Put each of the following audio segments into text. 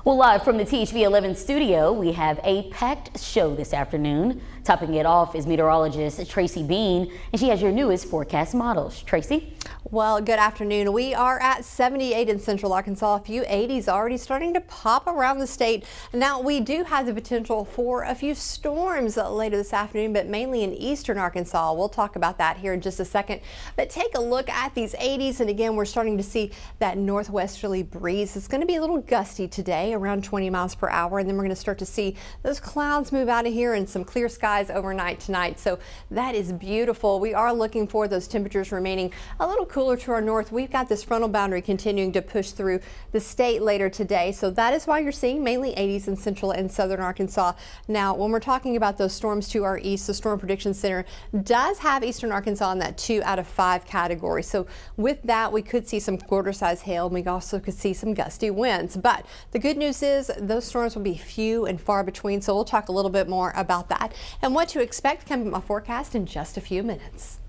Well, live from the THV 11 studio, we have a packed show this afternoon. Topping it off is meteorologist Tracy Bean, and she has your newest forecast models. Tracy? Well, good afternoon. We are at 78 in central Arkansas. A few 80s already starting to pop around the state. Now, we do have the potential for a few storms later this afternoon, but mainly in eastern Arkansas. We'll talk about that here in just a second. But take a look at these 80s, and again, we're starting to see that northwesterly breeze. It's going to be a little gusty today, around 20 miles per hour, and then we're going to start to see those clouds move out of here and some clear skies overnight tonight. So that is beautiful. We are looking for those temperatures remaining a little cooler to our north. We've got this frontal boundary continuing to push through the state later today. So that is why you're seeing mainly 80s in central and southern Arkansas. Now, when we're talking about those storms to our east, the Storm Prediction Center does have eastern Arkansas in that 2 out of 5 category. So with that, we could see some quarter-size hail, and we also could see some gusty winds. But the good news is those storms will be few and far between. So we'll talk a little bit more about that and what to expect coming my forecast in just a few minutes.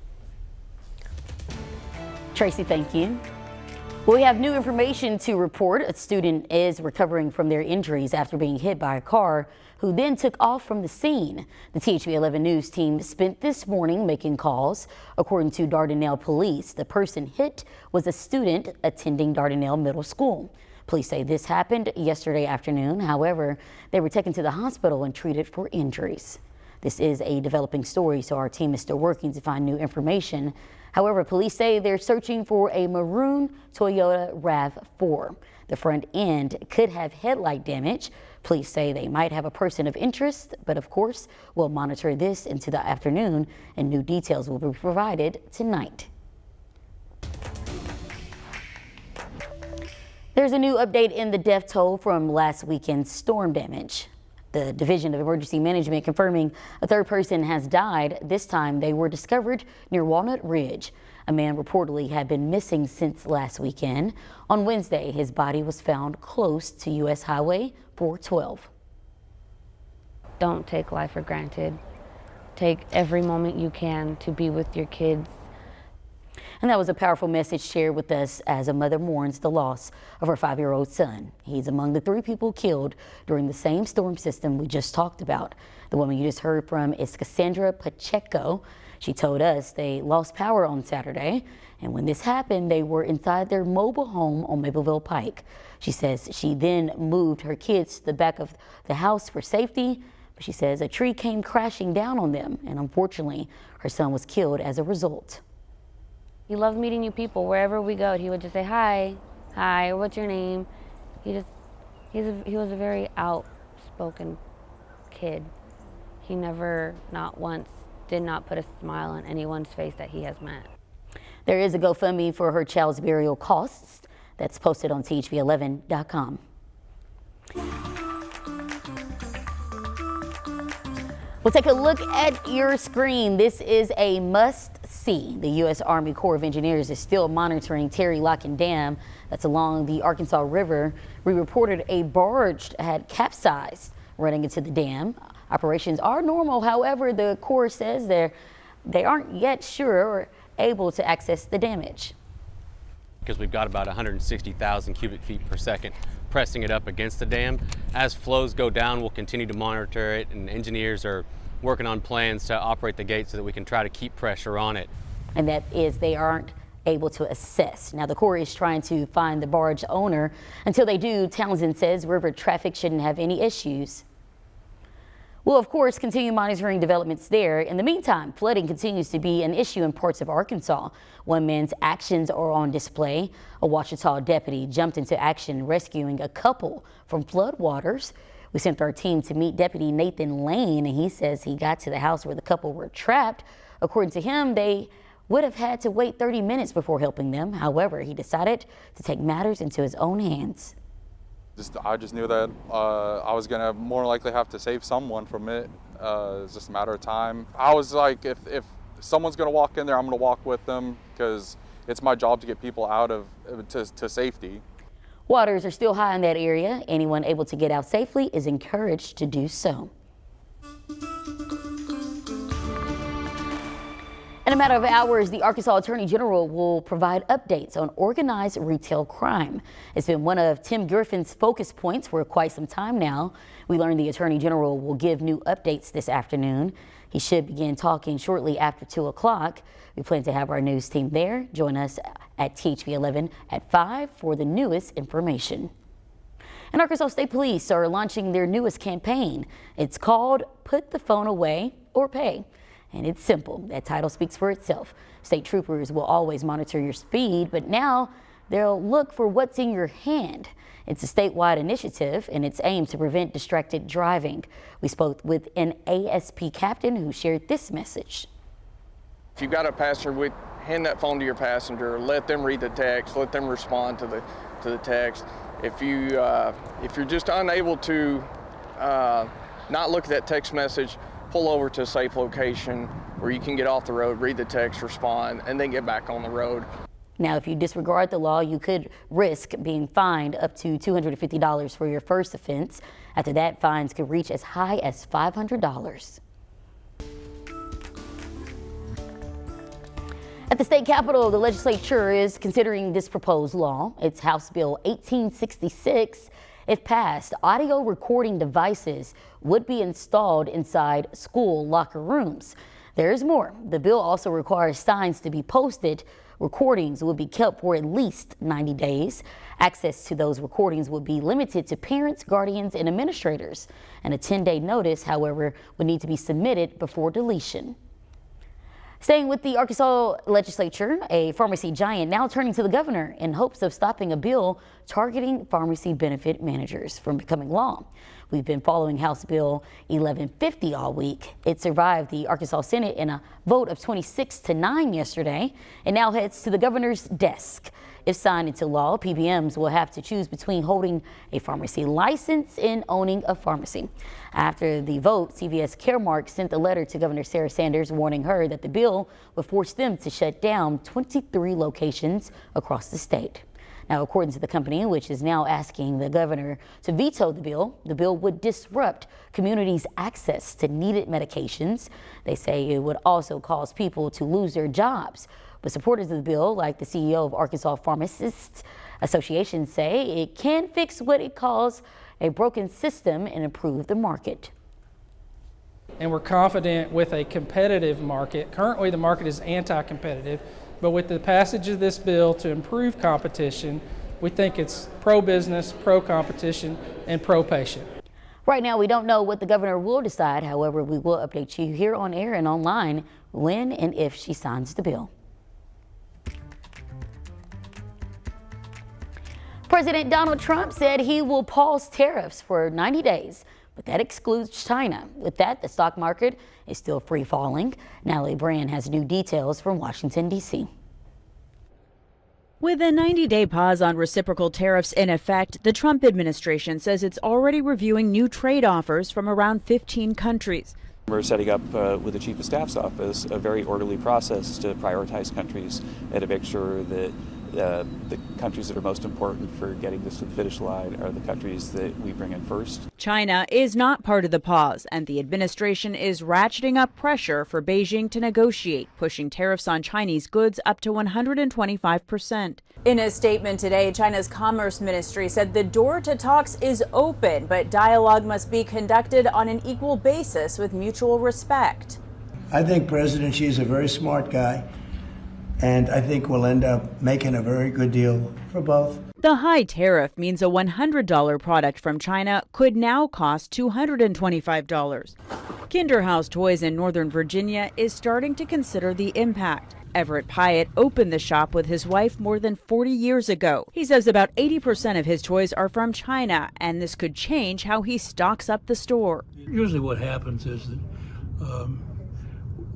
Tracy, thank you. We have new information to report. A student is recovering from their injuries after being hit by a car, who then took off from the scene. The THV 11 News team spent this morning making calls. According to Dardanelle Police, the person hit was a student attending Dardanelle Middle School. Police say this happened yesterday afternoon. However, they were taken to the hospital and treated for injuries. This is a developing story, so our team is still working to find new information. However, police say they're searching for a maroon Toyota RAV4. The front end could have headlight damage. Police say they might have a person of interest, but of course, we'll monitor this into the afternoon and new details will be provided tonight. There's a new update in the death toll from last weekend's storm damage. The Division of Emergency Management confirming a third person has died. This time they were discovered near Walnut Ridge. A man reportedly had been missing since last weekend. On Wednesday, his body was found close to U.S. Highway 412. Don't take life for granted. Take every moment you can to be with your kids. And that was a powerful message shared with us as a mother mourns the loss of her 5-year-old son. He's among the 3 people killed during the same storm system we just talked about. The woman you just heard from is Cassandra Pacheco. She told us they lost power on Saturday, and when this happened, they were inside their mobile home on Mapleville Pike. She says she then moved her kids to the back of the house for safety, but she says a tree came crashing down on them, and unfortunately, her son was killed as a result. He loved meeting new people. Wherever we go, he would just say, hi, or what's your name? He was a very outspoken kid. He never, not once, did not put a smile on anyone's face that he has met. There is a GoFundMe for her child's burial costs that's posted on THV11.com. We'll take a look at your screen. This is a must-see. The U.S. Army Corps of Engineers is still monitoring Terry Locken Dam that's along the Arkansas River. We reported a barge had capsized running into the dam. Operations are normal. However, the Corps says they aren't yet sure or able to access the damage. Because we've got about 160,000 cubic feet per second pressing it up against the dam. As flows go down, we'll continue to monitor it, and engineers are working on plans to operate the gate so that we can try to keep pressure on it. And that is they aren't able to assess. Now the Corps is trying to find the barge owner. Until they do, Townsend says river traffic shouldn't have any issues. We'll, of course, continue monitoring developments there. In the meantime, flooding continues to be an issue in parts of Arkansas. One man's actions are on display. A Ouachita deputy jumped into action rescuing a couple from floodwaters. We sent our team to meet Deputy Nathan Lane, and he says he got to the house where the couple were trapped. According to him, they would have had to wait 30 minutes before helping them. However, he decided to take matters into his own hands. I just knew that I was gonna more likely have to save someone from it. It's just a matter of time. I was like, if someone's gonna walk in there, I'm gonna walk with them because it's my job to get people out of to safety. Waters are still high in that area. Anyone able to get out safely is encouraged to do so. In a matter of hours, the Arkansas Attorney General will provide updates on organized retail crime. It's been one of Tim Griffin's focus points for quite some time now. We learned the Attorney General will give new updates this afternoon. He should begin talking shortly after 2 o'clock. We plan to have our news team there. Join us at THV 11 at 5 for the newest information. And Arkansas State Police are launching their newest campaign. It's called Put the Phone Away or Pay. And it's simple. That title speaks for itself. State troopers will always monitor your speed, but now they'll look for what's in your hand. It's a statewide initiative, and it's aimed to prevent distracted driving. We spoke with an ASP captain who shared this message. If you've got a passenger, hand that phone to your passenger. Let them read the text. Let them respond to the text. If you're just unable to not look at that text message, pull over to a safe location where you can get off the road, read the text, respond, and then get back on the road. Now, if you disregard the law, you could risk being fined up to $250 for your first offense. After that, fines could reach as high as $500. At the state capitol, the legislature is considering this proposed law. It's House Bill 1866. If passed, audio recording devices would be installed inside school locker rooms. There's more. The bill also requires signs to be posted. Recordings will be kept for at least 90 days. Access to those recordings would be limited to parents, guardians, and administrators. And a 10-day notice, however, would need to be submitted before deletion. Staying with the Arkansas legislature, a pharmacy giant now turning to the governor in hopes of stopping a bill targeting pharmacy benefit managers from becoming law. We've been following House Bill 1150 all week. It survived the Arkansas Senate in a vote of 26-9 yesterday and now heads to the governor's desk. If signed into law, PBMs will have to choose between holding a pharmacy license and owning a pharmacy. After the vote, CVS Caremark sent a letter to Governor Sarah Sanders warning her that the bill would force them to shut down 23 locations across the state. Now, according to the company, which is now asking the governor to veto the bill would disrupt communities' access to needed medications. They say it would also cause people to lose their jobs. But supporters of the bill, like the CEO of Arkansas Pharmacists Association, say it can fix what it calls a broken system and improve the market. And we're confident with a competitive market. Currently, the market is anti-competitive, but with the passage of this bill to improve competition, we think it's pro-business, pro-competition, and pro-patient. Right now, we don't know what the governor will decide. However, we will update you here on air and online when and if she signs the bill. President Donald Trump said he will pause tariffs for 90 days, but that excludes China. With that, the stock market is still free falling. Natalie Brand has new details from Washington, D.C. With a 90-day pause on reciprocal tariffs in effect, the Trump administration says it's already reviewing new trade offers from around 15 countries. We're setting up with the Chief of Staff's office a very orderly process to prioritize countries and to make sure that the countries that are most important for getting this to the finish line are the countries that we bring in first. China is not part of the pause, and the administration is ratcheting up pressure for Beijing to negotiate, pushing tariffs on Chinese goods up to 125%. In a statement today, China's Commerce Ministry said the door to talks is open, but dialogue must be conducted on an equal basis with mutual respect. I think President Xi is a very smart guy, and I think we'll end up making a very good deal for both. The high tariff means a $100 product from China could now cost $225. Kinderhouse Toys in Northern Virginia is starting to consider the impact. Everett Pyatt opened the shop with his wife more than 40 years ago. He says about 80% of his toys are from China, and this could change how he stocks up the store. Usually what happens is that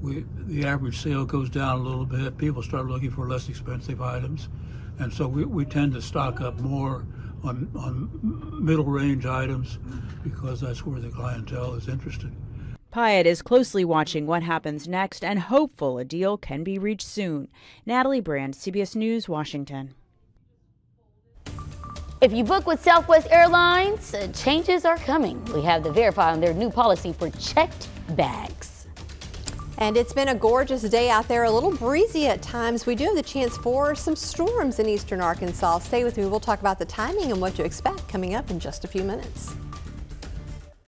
the average sale goes down a little bit. People start looking for less expensive items. And so we tend to stock up more on middle range items because that's where the clientele is interested. Pyatt is closely watching what happens next and hopeful a deal can be reached soon. Natalie Brand, CBS News, Washington. If you book with Southwest Airlines, changes are coming. We have the verify on their new policy for checked bags. And it's been a gorgeous day out there, a little breezy at times. We do have the chance for some storms in eastern Arkansas. Stay with me. We'll talk about the timing and what to expect coming up in just a few minutes.